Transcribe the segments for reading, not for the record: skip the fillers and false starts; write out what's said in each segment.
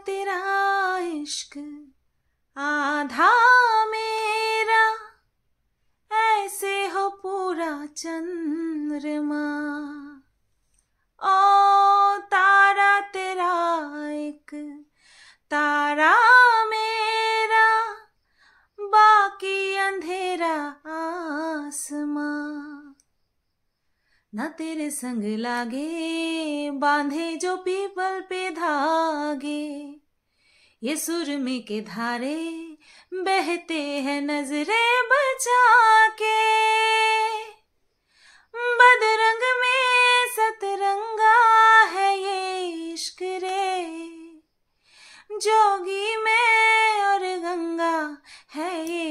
तेरा इश्क आधा मेरा, ऐसे हो पूरा चंद्रमा। ओ तारा तेरा एक तारा मेरा, बाकी अंधेरा आसमां। न तेरे संग लागे बांधे जो पीपल पे धागे, ये सुरमे के धारे बहते हैं नजरे बचा के। बदरंग में सतरंगा है ये इश्क रे, जोगी में और गंगा है ये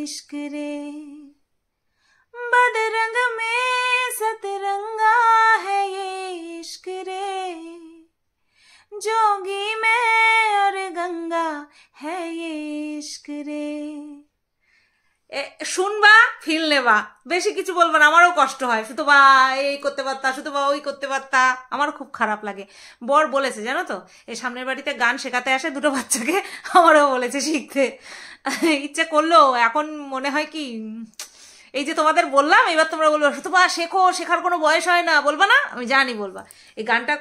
इश्क रे। बदरंग में सतरंगा है ये इश्क रे, जोगी में और गंगा है ये इश्क रे। শুনবা ফিল নেবা, বেশি কিছু বলবো না, আমারও কষ্ট হয়। শুধু বা এই করতে পারতা, শুধু বা ওই করতে পারতা, আমারও খুব খারাপ লাগে। বর বলেছে জানো তো, এই সামনের বাড়িতে গান শেখাতে আসে দুটো বাচ্চাকে, আমারও বলেছে শিখতে। ইচ্ছে করলো, এখন মনে হয় কি এই যে তোমাদের বললাম, এবার তোমরা বলবো শুধু বা শেখো, শেখার কোনো বয়স হয় না, বলবা না? আমি জানি বলবা। এই গানটা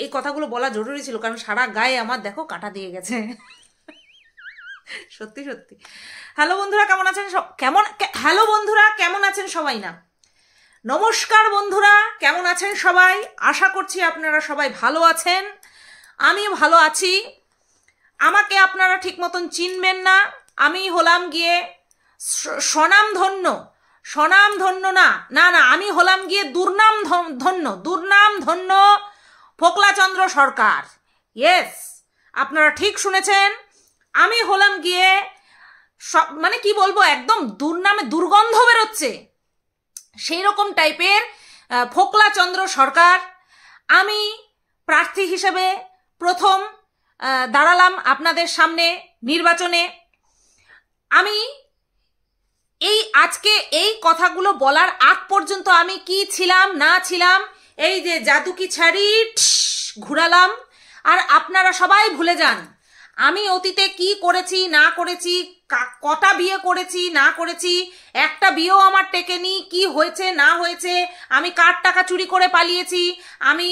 এই কথাগুলো বলা জরুরি ছিল, কারণ সারা গায়ে আমার দেখো কাটা দিয়ে গেছে। সত্যি সত্যি। হ্যালো বন্ধুরা কেমন আছেন? হ্যালো বন্ধুরা কেমন আছেন সবাই? না নমস্কার বন্ধুরা, কেমন আছেন সবাই? আশা করছি আপনারা সবাই ভালো আছেন, আমি ভালো আছি। আমাকে আপনারা ঠিক মতন চিনবেন না, আমি হলাম গিয়ে স্বনামধন্য না না না, আমি হলাম গিয়ে দুর্নাম ধন্য ফোকলাচন্দ্র সরকার। ইয়েস, আপনারা ঠিক শুনেছেন, আমি হলাম গিয়ে মানে কি বলবো, একদম দুর্নামে দুর্গন্ধ বেরোচ্ছে সেই রকম টাইপের ফোকলাচন্দ্র সরকার। আমি প্রার্থী হিসেবে প্রথম দাঁড়ালাম আপনাদের সামনে নির্বাচনে। আমি আজকে এই কথাগুলো বলার আগ পর্যন্ত আমি কি ছিলাম না ছিলাম, এই যে জাদু কি ছাড়ি ঘুরালাম, আর আপনারা সবাই ভুলে যান আমি অতীতে কি করেছি না করেছি, কটা বিয়ে করেছি না করেছি, একটা বিয়েও আমার টেকেনি, কি হয়েছে না হয়েছে, আমি কার টাকা চুরি করে পালিয়েছি, আমি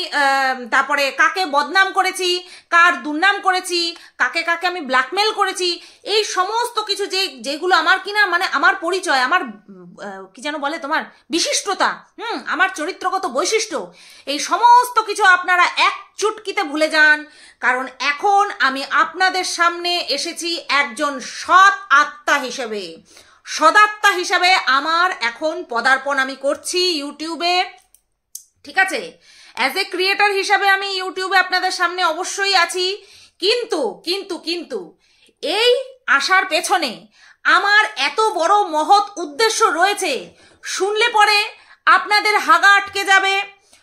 তারপরে কাকে বদনাম করেছি, কার দুর্নাম করেছি, কাকে কাকে আমি ব্ল্যাকমেল করেছি, এই সমস্ত কিছু যেগুলো আমার কিনা মানে আমার পরিচয়, আমার কি যেন বলে তোমার বিশিষ্টতা, আমার চরিত্রগত বৈশিষ্ট্য, এই সমস্ত কিছু আপনারা এক চুটকিতে ভুলে যান। কারণ এখন আমি আপনাদের সামনে এসেছি একজন সদাত্মা হিসেবে আমার এখন পদার্পণ আমি করছি ইউটিউবে, ঠিক আছে? অ্যাজ এ ক্রিয়েটর হিসাবে আমি ইউটিউবে আপনাদের সামনে অবশ্যই আছি, কিন্তু এই আসার পেছনে আমার এত বড় মহৎ উদ্দেশ্য রয়েছে। শুনলে পরে আপনাদের হাগা আটকে যাবে,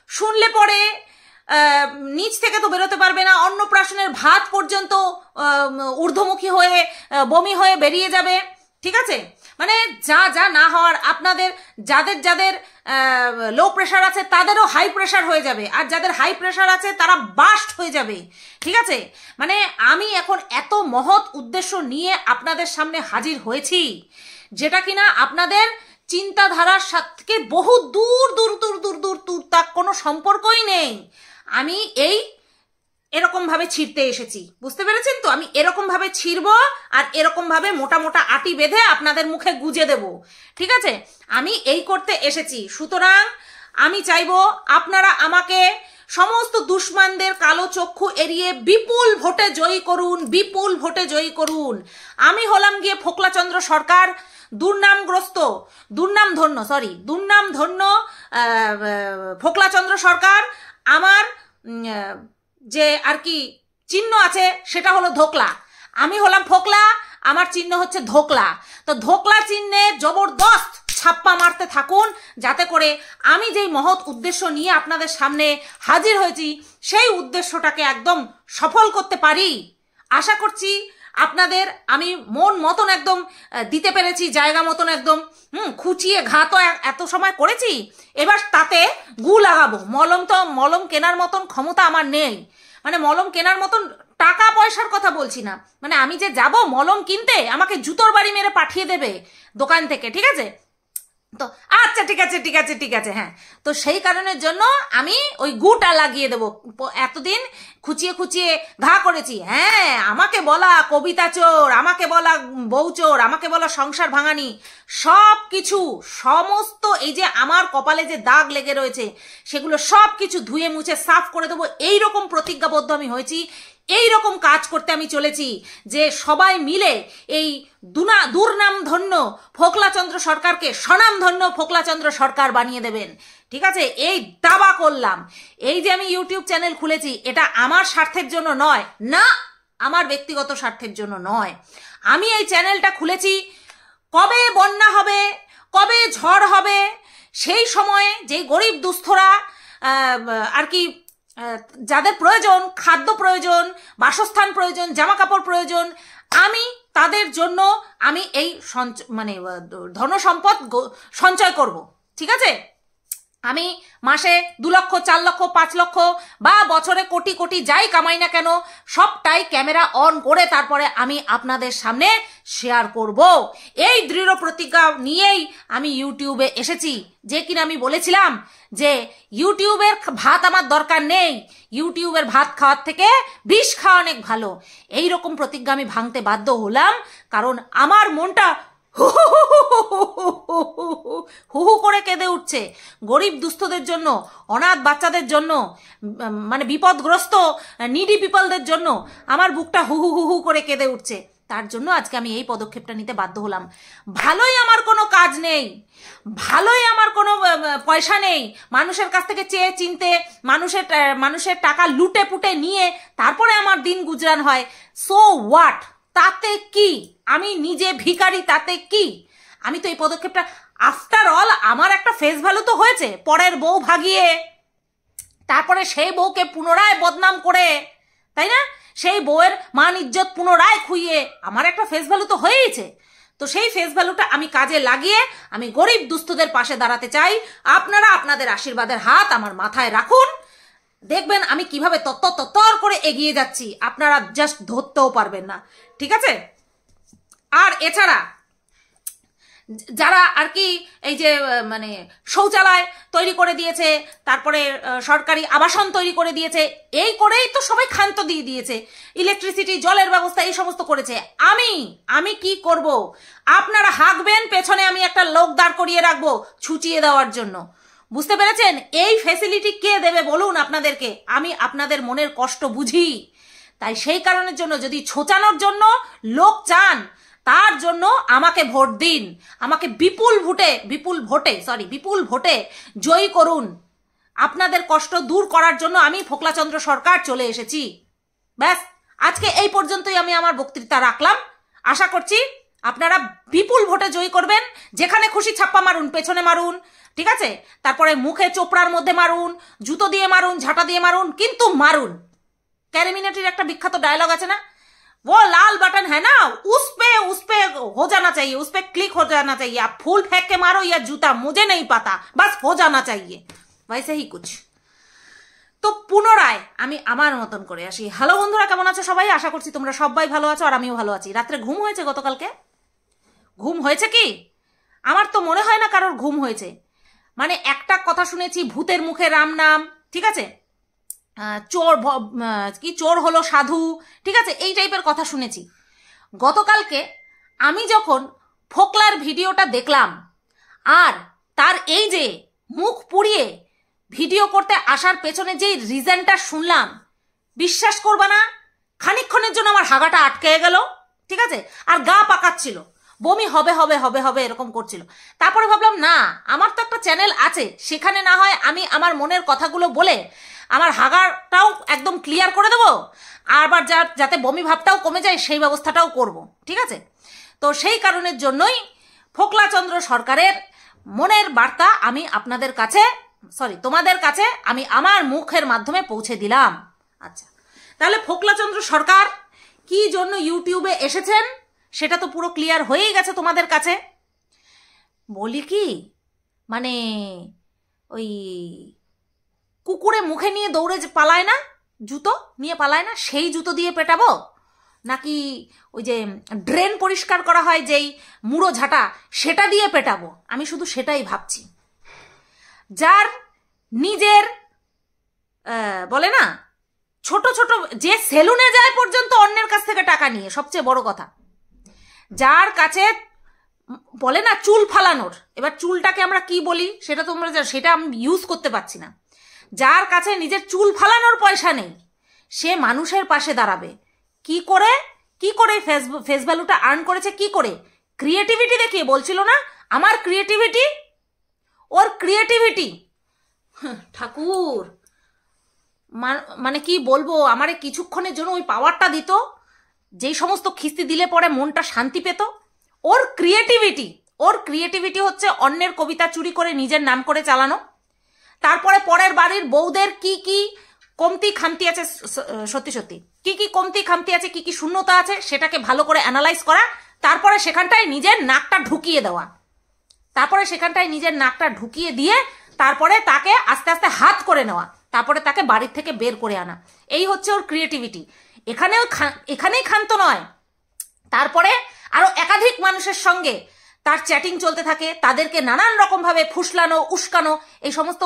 শুনলে পরে নিচ থেকে তো বেরোতে পারবে না, অন্নপ্রাশনের ভাত পর্যন্ত ঊর্ধ্বমুখী হয়ে বমি হয়ে বেরিয়ে যাবে, ঠিক আছে? মানে যা না হওয়ার, আপনাদের যাদের লো প্রেশার আছে তাদেরও হাই প্রেশার হয়ে যাবে, আর যাদের হাই প্রেশার আছে তারা বাস্ট হয়ে যাবে, ঠিক আছে? মানে আমি এখন এত মহৎ উদ্দেশ্য নিয়ে আপনাদের সামনে হাজির হয়েছি, যেটা কিনা আপনাদের চিন্তাধারার সাথে বহু দূর তার কোনো সম্পর্কই নেই। আমি এরকম ভাবে ছিঁড়তে এসেছি, বুঝতে পেরেছেন তো? আমি এরকম ভাবে ছিঁড়বো আর এরকম ভাবে মোটা মোটা আটি বেঁধে আপনাদের মুখে গুজে দেব, ঠিক আছে? আমি এই করতে এসেছি। সুতরাং আমি চাইবো আপনারা আমাকে সমস্ত দুশ্মনদের কালো চক্ষু এড়িয়ে বিপুল ভোটে জয়ী করুন। আমি হলাম গিয়ে ফোকলাচন্দ্র সরকার, দুর্নামধন্য ফোকলাচন্দ্র সরকার। আমার যে আর কি চিহ্ন আছে সেটা হলো ধোকলা। আমি হলাম ফোকলা, আমার চিহ্ন হচ্ছে ধোকলা। তো ধোকলা চিহ্নে জবরদস্ত ছাপ্পা মারতে থাকুন, যাতে করে আমি যেই মহৎ উদ্দেশ্য নিয়ে আপনাদের সামনে হাজির হয়েছি সেই উদ্দেশ্যটাকে একদম সফল করতে পারি। আশা করছি আপনাদের আমি মন মতন একদম দিতে পেরেছি, জায়গা মতন একদম খুঁচিয়ে ঘা তো এত সময় করেছি, এবার তাতে গু লাগাবো। মলম কেনার মতন ক্ষমতা আমার নেই, মানে মলম কেনার মতন টাকা পয়সার কথা বলছি না, মানে আমি যে যাব মলম কিনতে আমাকে জুতোর বাড়ি মেরে পাঠিয়ে দেবে দোকান থেকে, ঠিক আছে? তো আচ্ছা ঠিক আছে ঠিক আছে ঠিক আছে, হ্যাঁ। তো সেই কারণের জন্য আমি ওই গুটা লাগিয়ে দেবো। এতদিন খুচিয়ে খুচিয়ে ঘা করেছি, হ্যাঁ, আমাকে বলা কবিতা চোর, আমাকে বলা বউ চোর, আমাকে বলা সংসার ভাঙানি, সব কিছু সমস্ত এই যে আমার কপালে যে দাগ লেগে রয়েছে সেগুলো সব কিছু ধুয়ে মুছে সাফ করে দেবো, এইরকম প্রতিজ্ঞাবদ্ধ আমি হয়েছি। এই রকম কাজ করতে আমি চলেছি যে সবাই মিলে এই দুর্নামধন্য ফোকলাচন্দ্র সরকারকে স্বনামধন্য ফোকলাচন্দ্র সরকার বানিয়ে দেবেন, ঠিক আছে? এই দাবা করলাম। এই যে আমি ইউটিউব চ্যানেল খুলেছি এটা আমার স্বার্থের জন্য নয়, না, আমার ব্যক্তিগত স্বার্থের জন্য নয়। আমি এই চ্যানেলটা খুলেছি কবে বন্যা হবে, কবে ঝড় হবে, সেই সময়ে যেই গরিব দুস্থরা আর কি যাদের প্রয়োজন, খাদ্য প্রয়োজন, বাসস্থান প্রয়োজন, জামা কাপড় প্রয়োজন, আমি তাদের জন্য আমি এই মানে ধনসম্পদ সঞ্চয় করব, ঠিক আছে? আমি মাসে 2 লক্ষ 4 লক্ষ 5 লক্ষ বা বছরে কোটি কোটি যাই কামাই না কেন সবটাই ক্যামেরা অন করে তারপরে আমি আপনাদের সামনে শেয়ার করব। এই দৃঢ় প্রতিজ্ঞা নিয়েই আমি ইউটিউবে এসেছি, যে কিনা আমি বলেছিলাম যে ইউটিউবের ভাত আমার দরকার নেই, ইউটিউবের ভাত খাওয়ার থেকে বিষ খাওয়া অনেক ভালো। এই রকম প্রতিজ্ঞা আমি ভাঙতে বাধ্য হলাম, কারণ আমার মনটা হু হু করে কেঁদে উঠছে গরিব দুস্থদের জন্য, অনাথ বাচ্চাদের জন্য, মানে বিপদগ্রস্ত নিডি পিপলদের জন্য আমার বুকটা হু হু হু করে কেঁদে উঠছে। তার জন্য আজকে আমি এই পদক্ষেপটা নিতে বাধ্য হলাম। ভালোই আমার কোনো কাজ নেই, ভালোই আমার কোনো পয়সা নেই, মানুষের কাছ থেকে চেয়ে চিনতে মানুষের টাকা লুটে পুটে নিয়ে তারপরে আমার দিন গুজরান হয়। সো হোয়াট, তাতে কি? আমি নিজে ভিখারি, তাতে কি? আমি তো এই পদক্ষেপটা, আফটার অল আমার একটা ফেস ভ্যালু তো হয়েছে, পরের বউ ভাগিয়ে তারপরে সেই বউকে পুনরায় বদনাম করে, তাই না? সেই বউয়ের মান ইজ্জত পুনরায় খুইয়ে আমার একটা ফেস ভ্যালু তো হয়েইছে। তো সেই ফেস ভ্যালুটা আমি কাজে লাগিয়ে আমি গরিব দুস্থদের পাশে দাঁড়াতে চাই। আপনারা আপনাদের আশীর্বাদের হাত আমার মাথায় রাখুন, দেখবেন আমি কিভাবে তত্তর করে এগিয়ে যাচ্ছি, আপনারা জাস্ট ধরতেও পারবেন না, ঠিক আছে? আর এছাড়া যারা আর কি এই যে মানে শৌচালয় তৈরি করে দিয়েছে, তারপরে সরকারি আবাসন তৈরি করে দিয়েছে, এই করেই তো সবাই ক্ষান্ত দিয়ে দিয়েছে, ইলেকট্রিসিটি, জলের ব্যবস্থা এই সমস্ত করেছে। আমি কি করব? আপনারা হাঁকবেন, পেছনে আমি একটা লোক দাঁড় করিয়ে রাখবো ছুটিয়ে দেওয়ার জন্য। বুঝতে পেরেছেন? এই ফ্যাসিলিটি কে দেবে বলুন আপনাদেরকে? আমি আপনাদের মনের কষ্ট বুঝি, তাই সেই কারণের জন্য যদি ছোচানোর জন্য লোক চান তার জন্য আমাকে ভোট দিন, আমাকে বিপুল ভোটে জয়ী করুন। আপনাদের কষ্ট দূর করার জন্য আমি ফোকলাচন্দ্র সরকার চলে এসেছি। ব্যাস, আজকে এই পর্যন্তই আমি আমার বক্তৃতা রাখলাম। আশা করছি আপনারা বিপুল ভোটে জয়ী করবেন। যেখানে খুশি ছাপ্পা মারুন, পেছনে মারুন, ঠিক আছে? তারপরে মুখে চোপড়ার মধ্যে মারুন, জুতো দিয়ে মারুন, ঝাঁটা দিয়ে মারুন, কিন্তু মারুন। ক্যারিমিনেটির একটা বিখ্যাত ডায়লগ আছে না, वो लाल बटन है ना, उस पे हो जाना चाहिए, उस पे क्लिक हो जाना चाहिए। आप फूल फेंक के मारो या जूता, मुझे नहीं पता, बस हो जाना चाहिए, वैसे ही कुछ। তো পুনরায় আমি আমার মতন করে আসি। হ্যালো বন্ধুরা, কেমন আছো সবাই? আশা করছি তোমরা সবাই ভালো আছো, আর আমিও ভালো আছি। রাত্রে ঘুম হয়েছে? গতকালকে ঘুম হয়েছে কি? আমার তো মনে হয় না কারোর ঘুম হয়েছে। মানে একটা কথা শুনেছি, ভূতের মুখে রাম নাম, ঠিক আছে, চোর হলো সাধু, ঠিক আছে, এই টাইপের কথা শুনেছি। গতকালকে আমি যখন ফোকলার ভিডিওটা দেখলাম আর তার এই যে মুখ পুড়িয়ে ভিডিও করতে আসার পেছনে যে রিজনটা শুনলাম, বিশ্বাস করবা না, খানিকক্ষণের জন্য আমার হাগাটা আটকে গেল, ঠিক আছে, আর গা পাকাচ্ছিল, বমি হবে হবে হবে হবে এরকম করছিল। তারপরে ভাবলাম না, আমার তো একটা চ্যানেল আছে, সেখানে না হয় আমি আমার মনের কথাগুলো বলে আমার হাগাটাও একদম ক্লিয়ার করে দেবো, আবার যাতে বমি ভাবটাও কমে যায় সেই ব্যবস্থাটাও করব, ঠিক আছে? তো সেই কারণের জন্যই ফোকলাচন্দ্র সরকারের মনের বার্তা আমি আপনাদের কাছে, তোমাদের কাছে আমি আমার মুখের মাধ্যমে পৌঁছে দিলাম। আচ্ছা, তাহলে ফোকলাচন্দ্র সরকার কি জন্য ইউটিউবে এসেছেন সেটা তো পুরো ক্লিয়ার হয়েই গেছে তোমাদের কাছে। বলি কি, মানে ওই কুকুরে মুখে নিয়ে দৌড়ে পালায় না, জুতো নিয়ে পালায় না, সেই জুতো দিয়ে পেটাবো, নাকি ওই যে ড্রেন পরিষ্কার করা হয় যেই মুড়ো ঝাঁটা সেটা দিয়ে পেটাবো? আমি শুধু সেটাই ভাবছি। যার নিজের বলে না ছোট ছোট, যে সেলুনে যায় পর্যন্ত অন্যের কাছ থেকে টাকা নিয়ে, সবচেয়ে বড় কথা, যার কাছে বলে না চুল ফালানোর, এবার চুলটাকে আমরা কি বলি সেটা তোমরা সেটা আমি ইউজ করতে পারছি না, যার কাছে নিজের চুল ফালানোর পয়সা নেই, সে মানুষের পাশে দাঁড়াবে কি করে? কি করে ফেস ভ্যালুটা আর্ন করেছে? কি করে? ক্রিয়েটিভিটি দেখিয়ে। বলছিল না আমার ক্রিয়েটিভিটি, ওর ক্রিয়েটিভিটি। ঠাকুর মানে কি বলবো, আমারে কিছুক্ষণের জন্য ওই পাওয়ারটা দিত, যেই সমস্ত খিস্তি দিলে পরে মনটা শান্তি পেত। ওর ক্রিয়েটিভিটি হচ্ছে অন্যের কবিতা চুরি করে নিজের নাম করে চালানো, তারপরে পরের বাড়ির বউদের কি কি কমতি খামতি আছে, সত্যি সত্যি কি কি কমতি খামতি আছে, কি কি শূন্যতা আছে, সেটাকে ভালো করে অ্যানালাইজ করা, তারপরে সেখানটায় নিজের নাকটা ঢুকিয়ে দেওয়া, দিয়ে তারপরে তাকে আস্তে আস্তে হাত করে নেওয়া, তারপরে তাকে বাড়ির থেকে বের করে আনা। এই হচ্ছে ওর ক্রিয়েটিভিটি। এখানেই ক্ষান্ত নয়, তারপরে আরো একাধিক মানুষের সঙ্গে তার চ্যাটিং চলতে থাকে, তাদেরকে নানান রকম ভাবে ফুসলানো উস্কানো, এই সমস্ত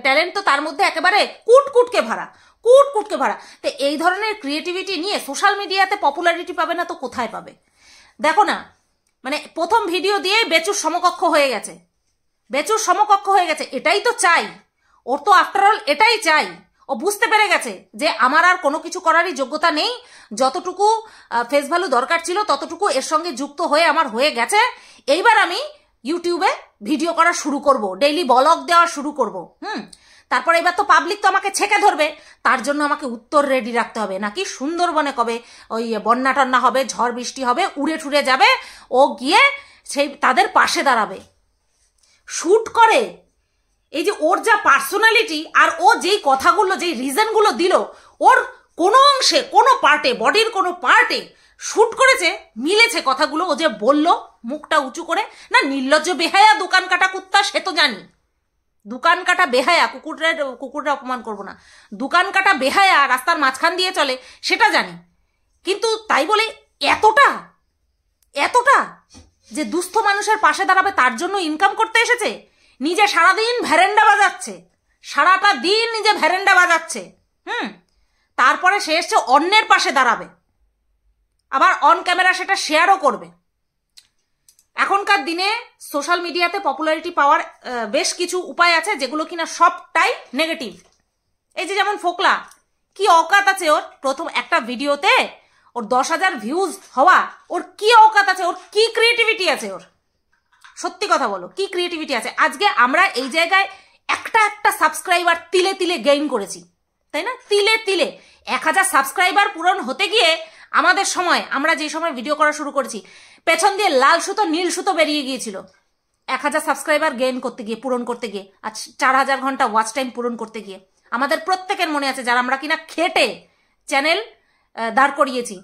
ট্যালেন্ট তো তার মধ্যে একেবারে কুটকুটকে ভরা। তো এই ধরনের ক্রিয়েটিভিটি নিয়ে সোশ্যাল মিডিয়াতে পপুলারিটি পাবে না তো কোথায় পাবে? দেখো না, মানে প্রথম ভিডিও দিয়ে বেচুর সমকক্ষ হয়ে গেছে, এটাই তো চাই ওর, তো আফটারঅল এটাই চাই। ও বুঝতে পেরে গেছে যে আমার আর কোনো কিছু করারই যোগ্যতা নেই, যতটুকু ফেস ভ্যালু দরকার ছিল ততটুকু এর সঙ্গে যুক্ত হয়ে আমার হয়ে গেছে। এইবার আমি ইউটিউবে ভিডিও করা শুরু করব, ডেইলি ব্লগ দেওয়া শুরু করব। তারপরে এবার তো পাবলিক তো আমাকে ছেঁকে ধরবে, তার জন্য আমাকে উত্তর রেডি রাখতে হবে। নাকি সুন্দরবনে কবে ওই বন্যা টন্যা হবে, ঝড় বৃষ্টি হবে, উড়ে ঠুড়ে যাবে, ও গিয়ে সেই তাদের পাশে দাঁড়াবে। শুট করে এই যে ওর যা পার্সোনালিটি, আর ও যেই কথাগুলো যেই রিজনগুলো দিল, ওর কোনো অংশে কোনো পার্টে, বডির কোনো পার্টে শুট করেছে, মিলেছে কথাগুলো। ও যে বলল মুখটা উঁচু করে, না নির্লজ্জ বেহায়া দোকান কাটা কুত্তা, সে তো জানি, দোকান কাটা বেহায়া, কুকুররা অপমান করবো না, দোকান কাটা বেহায়া রাস্তার মাঝখান দিয়ে চলে সেটা জানি, কিন্তু তাই বলে এতটা যে দুস্থ মানুষের পাশে দাঁড়াবে তার জন্য ইনকাম করতে এসেছে, নিজে সারাদিন ভ্যারেন্ডা বাজাচ্ছে, সারাটা দিন নিজে ভ্যারেন্ডা বাজাচ্ছে, তারপরে সে এসছে অন্যের পাশে দাঁড়াবে, আবার অন ক্যামেরা সেটা শেয়ারও করবে। এখনকার দিনে সোশ্যাল মিডিয়াতে পপুলারিটি পাওয়ার বেশ কিছু উপায় আছে, যেগুলো কিনা সবটাই নেগেটিভ। এই যে যেমন ফোকলা, কি অকাত আছে ওর, প্রথম একটা ভিডিওতে ওর 10,000 ভিউজ হওয়া, ওর কি অকাত আছে, ওর কি ক্রিয়েটিভিটি আছে, ওর সত্যি কথা বলো কি ক্রিয়েটিভিটি আছে? আজকে আমরা এই জায়গায় একটা সাবস্ক্রাইবার তিলে তিলে গেইন করেছি, তাই না? তিলে 1000 সাবস্ক্রাইবার পূরণ হতে গিয়ে আমাদের সময়, আমরা যে সময় ভিডিও করা শুরু করেছি, পেছন দিয়ে লাল সুতো নীল সুতো বেরিয়ে গিয়েছিল 1000 সাবস্ক্রাইবার গেইন করতে গিয়ে, পূরণ করতে গিয়ে, আর 4000 ঘন্টা ওয়াচ টাইম পূরণ করতে গিয়ে। আমাদের প্রত্যেকের মনে আছে, যারা আমরা কিনা খেটে চ্যানেল দাঁড় করিয়েছি,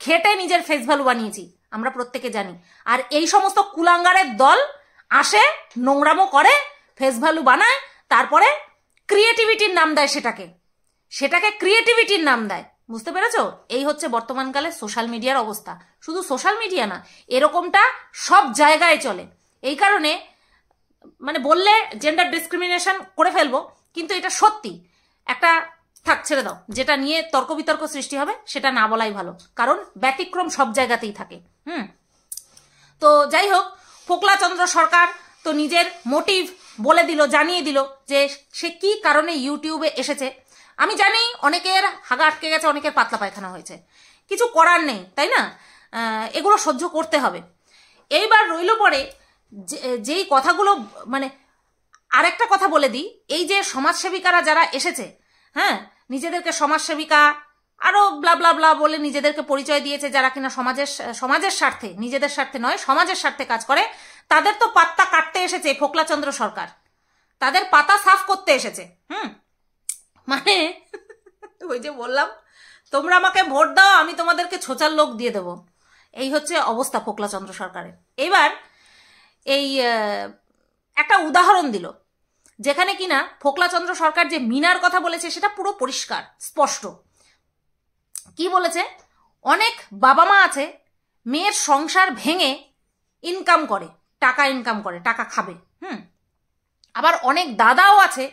খেটে নিজের ফেস ভ্যালু বানিয়েছি, আমরা প্রত্যেকে জানি। আর এই সমস্ত কুলাঙ্গারের দল আসে, নোংরামো করে, ফেস ভ্যালু বানায়, তারপরে ক্রিয়েটিভিটির নাম দেয়, সেটাকে ক্রিয়েটিভিটির নাম দেয়। বুঝতে পেরেছো? এই হচ্ছে বর্তমানকালে সোশ্যাল মিডিয়ার অবস্থা। শুধু সোশ্যাল মিডিয়া না, এরকমটা সব জায়গায় চলে। এই কারণে মানে বললে জেন্ডার ডিসক্রিমিনেশন করে ফেলবো, কিন্তু এটা সত্যি একটা, থাক ছেড়ে দাও, যেটা নিয়ে তর্ক বিতর্ক সৃষ্টি হবে সেটা না বলাই ভালো, কারণ ব্যতিক্রম সব জায়গাতেই থাকে। তো যাই হোক, ফোকলা চন্দ্র সরকার তো নিজের মোটিভ বলে দিল, জানিয়ে দিল যে সে কি কারণে ইউটিউবে এসেছে। আমি জানি অনেকের হাগা আটকে গেছে, অনেকের পাতলা পায়খানা হয়েছে, কিছু করার নেই, তাই না? এগুলো সহ্য করতে হবে। এইবার রইল পরে যেই কথাগুলো, মানে আরেকটা কথা বলে দিই, এই যে সমাজসেবিকারা যারা এসেছে, নিজেদেরকে সমাজসেবিকা আরো ব্লা ব্লা ব্লা বলে নিজেদেরকে পরিচয় দিয়েছে, যারা কিনা সমাজের স্বার্থে, নিজেদের স্বার্থে নয় সমাজের স্বার্থে কাজ করে, তাদের তো পাত্তা কাটতে এসেছে ফোকলাচন্দ্র সরকার, তাদের পাতা সাফ করতে এসেছে। মানে ওই যে বললাম, তোমরা আমাকে ভোট দাও, আমি তোমাদেরকে ছোচার লোক দিয়ে দেব, এই হচ্ছে অবস্থা ফোকলাচন্দ্র সরকারের। এবার এই একটা উদাহরণ দিল যেখানে কিনা ফোকলাচন্দ্র সরকার যে মিনার কথা বলেছে সেটা পুরো পরিষ্কার স্পষ্ট। কি বলেছে, অনেক বাবা মা আছে মেয়ের সংসার ভেঙে ইনকাম করে, টাকা ইনকাম করে, টাকা খাবে। আবার অনেক দাদাও আছে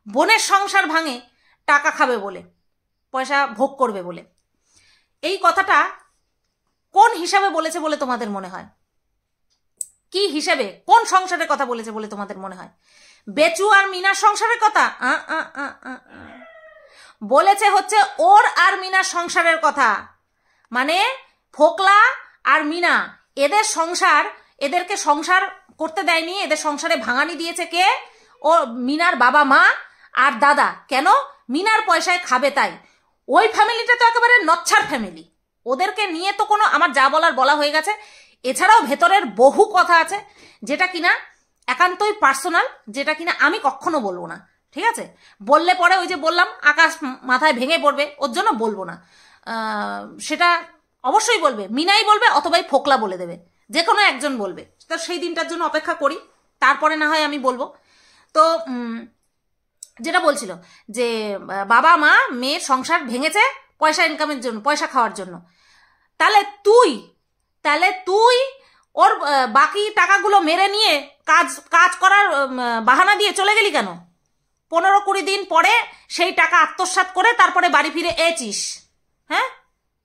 বোনের সংসার ভাঙে টাকা খাবে বলে, পয়সা ভোগ করবে বলে। এই কথাটা কোন হিসাবে বলেছে বলে তোমাদের মনে হয়? কি হিসেবে, কোন সংসারের কথা বলেছে বলে তোমাদের মনে হয়? বেচু আর মিনার সংসারের কথা বলেছে, হচ্ছে ওর আর মিনার সংসারের কথা। মানে ফোকলা আর মিনা এদের সংসার, এদেরকে সংসার করতে দেয়নি, এদের সংসারে ভাঙানি দিয়েছে কে? ও মিনার বাবা মা আর দাদা। কেন? মিনার পয়সায় খাবে তাই। ওই ফ্যামিলিটা তো একেবারে নচ্ছার ফ্যামিলি, ওদেরকে নিয়ে তো কোনো, আমার যা বলার বলা হয়ে গেছে। এছাড়াও ভেতরের বহু কথা আছে যেটা কিনা একান্তই পার্সোনাল, যেটা কিনা আমি কখনো বলবো না, ঠিক আছে? বললে পরে ওই যে বললাম আকাশ মাথায় ভেঙে পড়বে, ওর জন্য বলবো না। সেটা অবশ্যই বলবে, মিনাই বলবে অথবা ফোকলা বলে দেবে, যে কোনো একজন বলবে। তো সেই দিনটার জন্য অপেক্ষা করি, তারপরে না হয় আমি বলবো। তো যেটা বলছিল যে বাবা মা মেয়ের সংসার ভেঙেছে পয়সা ইনকামের জন্য, পয়সা খাওয়ার জন্য। তাহলে তুই ওর বাকি টাকাগুলো মেরে নিয়ে কাজ করার বাহানা দিয়ে চলে গেলি কেন? 15-20 দিন পরে সেই টাকা আত্মসাৎ করে তারপরে বাড়ি ফিরে এসেছিস। হ্যাঁ,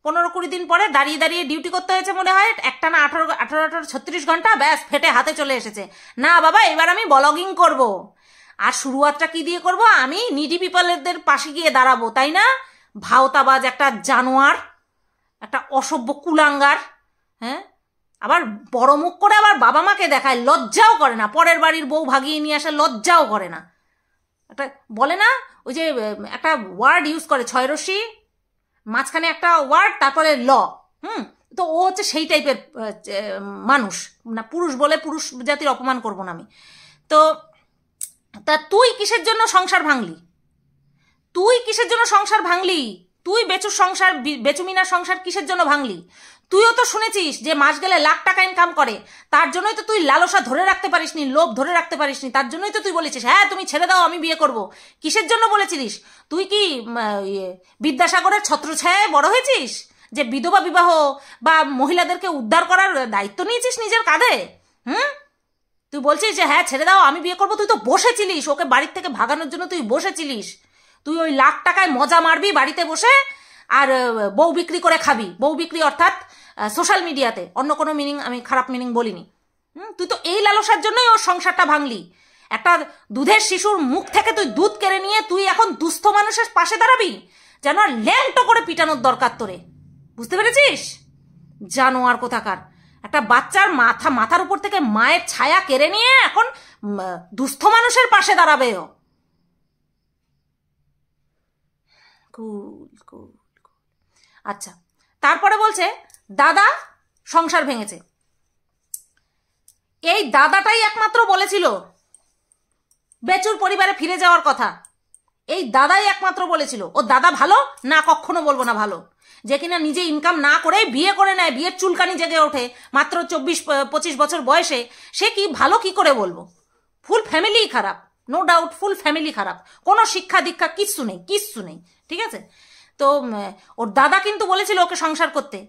15-20 দিন পরে দাঁড়িয়ে দাঁড়িয়ে ডিউটি করতে হয়েছে মনে হয়, একটানা 18-36 ঘন্টা, ব্যাস ফেটে হাতে চলে এসেছে। না বাবা, এবার আমি ব্লগিং করব। আর শুরুয়াতটা কি দিয়ে করব? আমি নিডি পিপলদের পাশে গিয়ে দাঁড়াবো, তাই না? ভাওতাবাজ একটা জানোয়ার, একটা অসভ্য কুলাঙ্গার। হ্যাঁ, আবার বড় মুখ করে আবার বাবা মাকে দেখায়, লজ্জাও করে না। পরের বাড়ির বউ ভাগিয়ে নিয়ে আসে, লজ্জাও করে না। একটা বলে না, ওই যে একটা ওয়ার্ড ইউজ করে, 6 রশ্মি মাঝখানে একটা ওয়ার্ড, তারপরে ল। তো ও হচ্ছে সেই টাইপের মানুষ না। পুরুষ বলে পুরুষ জাতির অপমান করব না আমি। তো তা তুই কিসের জন্য সংসার ভাঙলি? তুই বেচুর সংসার, বেচুমিনার সংসার কিসের জন্য ভাঙলি? তুইও তো শুনেছিস যে মাস গেলে লাখ টাকা ইনকাম করে, তার জন্যই তো তুই লালসা ধরে রাখতে পারিসনি, লোভ ধরে রাখতে পারিসনি, তার জন্যই তো তুই বলেছিস হ্যাঁ তুমি ছেড়ে দাও আমি বিয়ে করব। কিসের জন্য বলেছিলিস? তুই কি বিদ্যাসাগরের ছত্রছায়ায় বড় হয়েছিস যে বিধবা বিবাহ বা মহিলাদেরকে উদ্ধার করার দায়িত্ব নিয়েছিস নিজের কাঁধে? তুই বলছিস যে হ্যাঁ ছেড়ে দাও আমি বিয়ে করবো। তুই তো বসেছিলিস, ওকে বাড়ির থেকে ভাগানোর জন্য তুই বসেছিলিস। তুই ওই লাখ টাকায় মজা মারবি বাড়িতে বসে, আর বউ বিক্রি করে খাবি। বউ বিক্রি অর্থাৎ সোশ্যাল মিডিয়াতে, অন্য কোনো মিনিং, আমি খারাপ মিনিং বলিনি। তুই তো এই লালসার জন্যই ওর সংসারটা ভাঙলি। একটা দুধের শিশুর মুখ থেকে তুই দুধ কেড়ে নিয়ে তুই এখন দুস্থ মানুষের পাশে দাঁড়াবি? যেন ল্যাংটো করে পিটানোর দরকার তোরে, বুঝতে পেরেছিস? জানোয়ার কোথাকার একটা বাচ্চার মাথার উপর থেকে মায়ের ছায়া কেড়ে নিয়ে এখন দুস্থ মানুষের পাশে দাঁড়াবে ও। কুল। আচ্ছা, তারপরে বলছে দাদা সংসার ভেঙেছে। এই দাদাটাই একমাত্র বলেছিল বেচুর পরিবারে ফিরে যাওয়ার কথা। এই দাদাই একমাত্র বলেছিল। ও দাদা ভালো না? কখনো বলবো না ভালো। যে কিনা নিজে ইনকাম না করে বিয়ে করে নেয়, বিয়ের চুলকানি জেগে ওঠে মাত্র 24-25 বছর বয়সে, সে কি ভালো কি করে বলবো? ফুল ফ্যামিলি খারাপ, নো ডাউট, ফুল ফ্যামিলি খারাপ। কোনো শিক্ষা দীক্ষা কিচ্ছু নেই, ঠিক আছে? তো ওর দাদা কিন্তু বলেছিল ওকে সংসার করতে।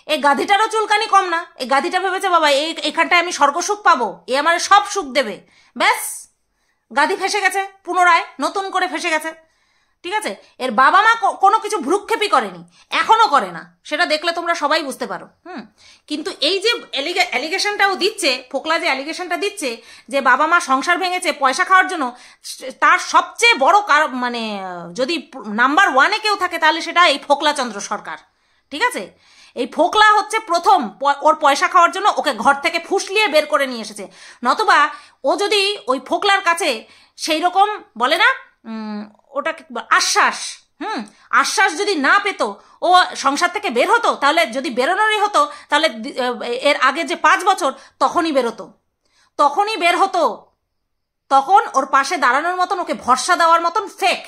এই গাধিটারও চুলকানি কম না। এই গাধিটা ভেবেছে বাবা এখানটায় আমি স্বর্গসুখ পাবো, এ আমার সব সুখ দেবে। ব্যাস, গাধি ফেসে গেছে, পুনরায় নতুন করে ফেসে গেছে, ঠিক আছে? এর বাবা মা কোনো কিছু ভ্রুক্ষেপই করেনি, এখনো করে না, সেটা দেখলে তোমরা সবাই বুঝতে পারো। কিন্তু এই যে অ্যালিগেশনটাও দিচ্ছে, ফোকলা যে অ্যালিগেশনটা দিচ্ছে যে বাবা মা সংসার ভেঙেছে পয়সা খাওয়ার জন্য, তার সবচেয়ে বড় মানে যদি নাম্বার 1-এ কেউ থাকে তাহলে সেটা এই ফোকলাচন্দ্র সরকার, ঠিক আছে? এই ফোকলা হচ্ছে প্রথম ওর পয়সা খাওয়ার জন্য ওকে ঘর থেকে ফুসলিয়ে বের করে নিয়ে এসেছে। নতুবা ও যদি ওই ফোকলার কাছে সেই রকম বলে না ওটা আশ্বাস যদি না পেত, ও সংসার থেকে বের হতো। তাহলে যদি বেরোনোরই হতো তাহলে এর আগে যে 5 বছর তখনই বের হতো। তখন ওর পাশে দাঁড়ানোর মতন, ওকে ভরসা দেওয়ার মতন ফেক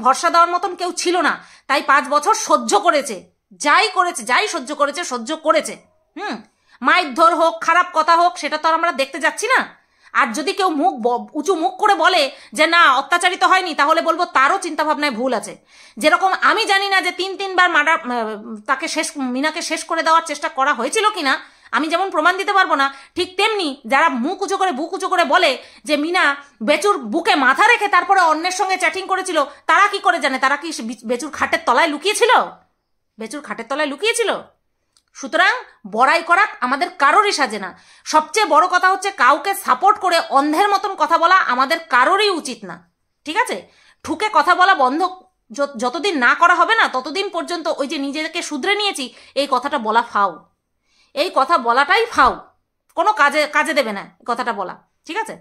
ভরসা দেওয়ার মতন কেউ ছিল না। তাই 5 বছর সহ্য করেছে, যাই সহ্য করেছে। মারধর হোক, খারাপ কথা হোক, সেটা তো আর আমরা দেখতে যাচ্ছি না। আর যদি কেউ উঁচু মুখ করে বলে যে না অত্যাচারিত হয়নি, তাহলে বলবো তারও চিন্তাভাবনায় ভুল আছে। যেরকম আমি জানি না যে 3-3বার তাকে মিনাকে শেষ করে দেওয়ার চেষ্টা করা হয়েছিল কিনা, আমি যেমন প্রমাণ দিতে পারবো না, ঠিক তেমনি যারা মুখ উঁচু করে বুক উঁচু করে বলে যে মিনা বেচুর বুকে মাথা রেখে তারপরে অন্যের সঙ্গে চ্যাটিং করেছিল, তারা কি করে জানে? তারা কি বেচুর খাটের তলায় লুকিয়েছিল? বেচুর খাটের তলায় লুকিয়েছিল? সুতরাং বড়াই করা আমাদের কারোরই সাজে না। সবচেয়ে বড় কথা হচ্ছে কাউকে সাপোর্ট করে অন্ধের মতন কথা বলা আমাদের কারোরই উচিত না, ঠিক আছে? ঠুকে কথা বলা বন্ধ যতদিন না করা হবে না, ততদিন পর্যন্ত ওই যে নিজেকে শুধরে নিয়েছি এই কথাটা বলা ফাও, এই কথা বলাটাই ফাও, কোনো কাজে দেবে না কথাটা বলা, ঠিক আছে?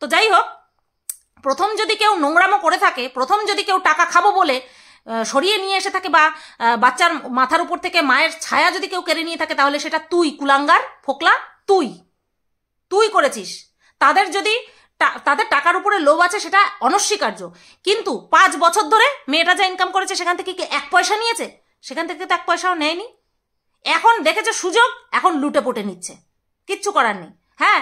তো যাই হোক, প্রথম যদি কেউ নোংরামো করে থাকে, প্রথম যদি কেউ টাকা খাবো বলে সরিয়ে নিয়ে এসে থাকে, বা বাচ্চার মাথার উপর থেকে মায়ের ছায়া যদি কেউ কেড়ে নিয়ে থাকে, তাহলে সেটা তুই কুলাঙ্গার ফোকলা, তুই করেছিস। তাদের টাকার উপরে লোভ আছে, সেটা অনস্বীকার্য, কিন্তু 5 বছর ধরে মেয়েটা যা ইনকাম করেছে সেখান থেকে কি 1 পয়সা নিয়েছে? সেখান থেকে তো 1 পয়সাও নেয়নি। এখন দেখেছে সুযোগ, এখন লুটে পুটে নিচ্ছে, কিচ্ছু করার নেই। হ্যাঁ,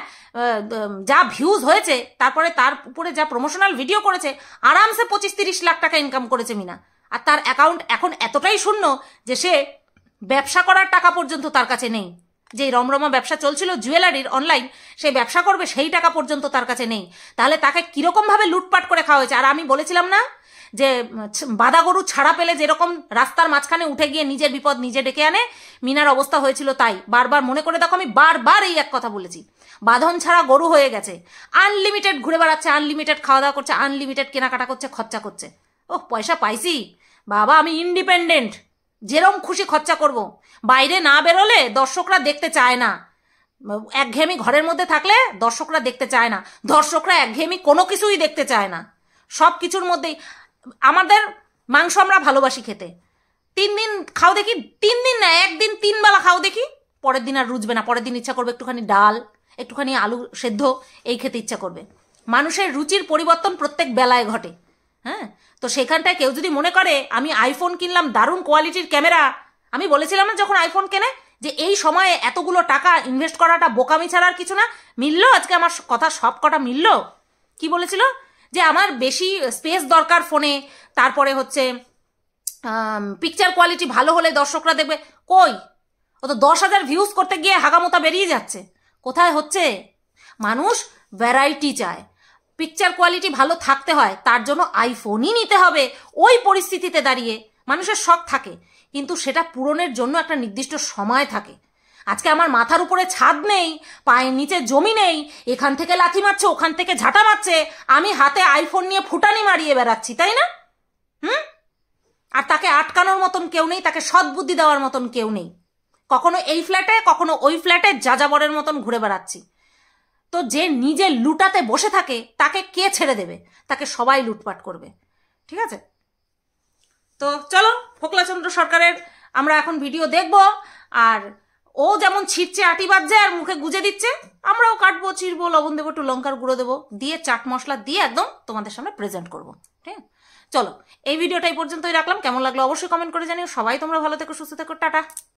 যা ভিউজ হয়েছে, তারপরে তার উপরে যা প্রমোশনাল ভিডিও করেছে, আরামসে 25-30 লাখ টাকা ইনকাম করেছে মিনা। আর তার অ্যাকাউন্ট এখন এতটাই শূন্য যে সে ব্যবসা করার টাকা পর্যন্ত তার কাছে নেই। যে রমরমা ব্যবসা চলছিল জুয়েলারির অনলাইন, সে ব্যবসা করবে সেই টাকা পর্যন্ত তার কাছে নেই। তাহলে তাকে কিরকমভাবে লুটপাট করে খাওয়া হয়েছে। আর আমি বলেছিলাম না যে বাঁধা গরু ছাড়া পেলে যেরকম রাস্তার মাঝখানে উঠে গিয়ে নিজের বিপদ নিজে ডেকে আনে, মিনার অবস্থা হয়েছিল তাই। বারবার মনে করে দেখো, আমি বারবার এই এক কথা বলেছি, বাঁধন ছাড়া গরু হয়ে গেছে, আনলিমিটেড ঘুরে বেড়াচ্ছে, আনলিমিটেড খাওয়া দাওয়া করছে, আনলিমিটেড কেনাকাটা করছে, খরচা করছে। ও পয়সা পাইছি বাবা, আমি ইন্ডিপেন্ডেন্ট, যেরম খুশি খরচা করব। বাইরে না বেরোলে দর্শকরা দেখতে চায় না, একঘেয়েমি ঘরের মধ্যে থাকলে দর্শকরা দেখতে চায় না, দর্শকরা একঘেয়েমি কোনো কিছুই দেখতে চায় না। সব কিছুর মধ্যেই আমাদের মাংস আমরা ভালোবাসি খেতে, 3 দিন খাও দেখি, 3 দিন না, 1 দিন 3 বেলা খাও দেখি, পরের দিন আর রুচবে না, পরের দিন ইচ্ছা করবে একটুখানি ডাল, একটুখানি আলু সেদ্ধ, এই খেতে ইচ্ছা করবে। মানুষের রুচির পরিবর্তন প্রত্যেক বেলায় ঘটে। হ্যাঁ, তো সেখানটায় কেউ যদি মনে করে আমি আইফোন কিনলাম, দারুণ কোয়ালিটির ক্যামেরা, আমি বলেছিলাম না যখন আইফোন কেনে যে এই সময়ে এতগুলো টাকা ইনভেস্ট করাটা বোকামি ছাড়া আর কিছু না। মিললো আজকে আমার কথা, সব কটা মিললো। কি বলেছিল যে আমার বেশি স্পেস দরকার ফোনে, তারপরে হচ্ছে পিকচার কোয়ালিটি ভালো হলে দর্শকরা দেখবে। কই, ও তো 10,000 ভিউজ করতে গিয়ে হাগামোতা বেরিয়ে যাচ্ছে। কোথায় হচ্ছে? মানুষ ভ্যারাইটি চায়, পিকচার কোয়ালিটি ভালো থাকতে হয়, তার জন্য আইফোনই নিতে হবে। ওই পরিস্থিতিতে দাঁড়িয়ে মানুষের শখ থাকে, কিন্তু সেটা পূরণের জন্য একটা নির্দিষ্ট সময় থাকে। আজকে আমার মাথার উপরে ছাদ নেই, পায়ের নিচে জমি নেই, এখান থেকে লাথি মারছে, ওখান থেকে ঝাঁটা মারছে, আমি হাতে আইফোন নিয়ে ফুটানি মারিয়ে বেড়াচ্ছি, তাই না? আর তাকে আটকানোর মতন কেউ নেই, তাকে সদ্বুদ্ধি দেওয়ার মতন কেউ নেই। কখনো এই ফ্ল্যাটে, কখনো ওই ফ্ল্যাটে যাযাবরের মতন ঘুরে বেড়াচ্ছি। তো যে নিজে লুটাতে বসে থাকে তাকে কে ছেড়ে দেবে? তাকে সবাই লুটপাট করবে, ঠিক আছে? তো চলো, ফোকলাচন্দ্র সরকারের আমরা এখন ভিডিও দেখব। আর ও যেমন ছিটছে, আটি বাজছে আর মুখে গুজে দিচ্ছে, আমরাও কাটবো, চিরবো, লবণ দেবো, একটু লঙ্কার গুঁড়ো দেবো, দিয়ে চাট মশলা দিয়ে একদম তোমাদের সামনে প্রেজেন্ট করবো। ঠিক আছে, চলো এই ভিডিওটা এই পর্যন্তই রাখলাম। কেমন লাগলো অবশ্যই কমেন্ট করে জানিও। সবাই তোমরা ভালো থেকো, সুস্থ থেকো, টাটা।